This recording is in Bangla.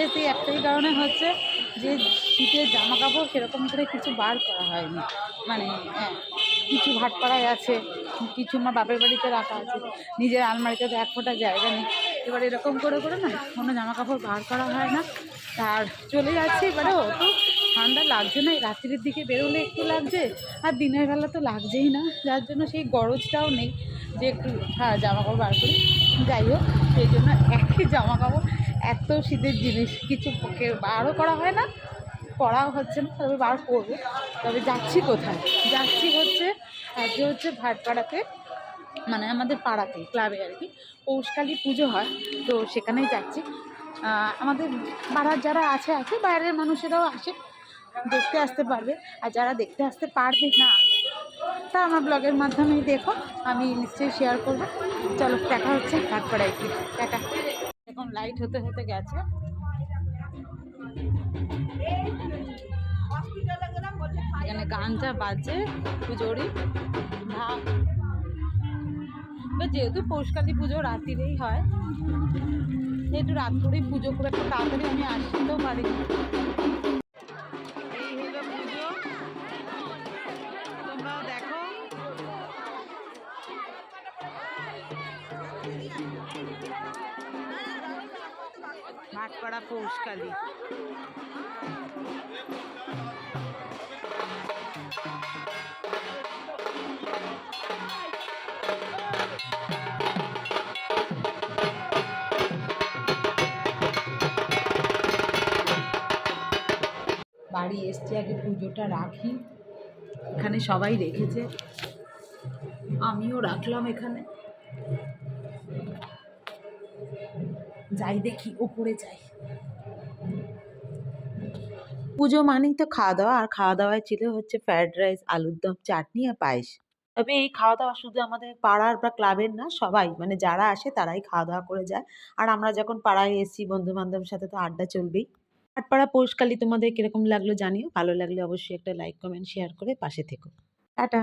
গেছি একটাই কারণে হচ্ছে যে শীতের জামা কাপড় সেরকম করে কিছু বার করা হয়নি। মানে হ্যাঁ, কিছু ভাটপাড়ায় আছে, কিছু আমার বাপের বাড়িতে রাখা আছে, নিজের আলমারিতে তো এক ফোঁটা জায়গা নেই। এবার এরকম করে করে না কোনো জামা কাপড় বার করা হয় না। আর চলে যাচ্ছে, এবারে অত ঠান্ডা লাগছে না, এই রাত্রির দিকে বেরোলে একটু লাগছে, আর দিনের বেলা তো লাগছেই না, যার জন্য সেই গরজটাও নেই যে একটু হ্যাঁ জামা কাপড় বার করি। যাই হোক, সেই জন্য একই জামা কাপড়, এত শীতের জিনিস কিছু বারও করা হয় না, পড়াও হচ্ছে না, তবে বার করবো। তবে যাচ্ছি কোথায়? যাচ্ছি হচ্ছে আজকে হচ্ছে ভাটপাড়াতে, মানে আমাদের পাড়াতে ক্লাবে আর কি পৌষকালী পুজো হয়, তো সেখানেই যাচ্ছি। আমাদের পাড়ার যারা আছে আছে, বাইরের মানুষেরাও আসে, দেখতে আসতে পারবে। আর যারা দেখতে আসতে পারবে না, তা আমার ব্লগের মাধ্যমেই দেখো, আমি নিশ্চয়ই শেয়ার করবো। চলো দেখা হচ্ছে ভাটপাড়ায় কি। টাটা। এখন লাইট হতে হতে গেছে। এখানে গানটা বাজে, পুজোরই ঢাক। যেহেতু পৌষকালী পুজো রাত্রিরেই হয়, একটু রাত করেই পুজো করে একটু তাড়াতাড়ি আমি আসতেও পারি। এই হলো পুজো, তোমরাও দেখো। ভাটপাড়া পৌষকালী। বাড়ি এসছি, আগে পুজোটা রাখি। এখানে সবাই রেখেছে, আমিও রাখলাম এখানে। যাই দেখি, ওপরে যাই। পুজো মানেই তো খাওয়া দাওয়া, আর খাওয়া দাওয়ায় ছিল হচ্ছে ফ্রায়েড রাইস, আলুর দম, চাটনি আর পায়েস। তবে এই খাওয়া দাওয়া শুধু আমাদের পাড়ার বা ক্লাবের না, সবাই মানে যারা আসে তারাই খাওয়া দাওয়া করে যায়। আর আমরা যখন পাড়ায় এসেছি বন্ধু বান্ধবের সাথে, তো আড্ডা চলবেই। ভাটপাড়া পৌষকালী তোমাদের কিরকম লাগলো জানিও, ভালো লাগলে অবশ্যই একটা লাইক কমেন্ট শেয়ার করে পাশে থেকো। টাটা।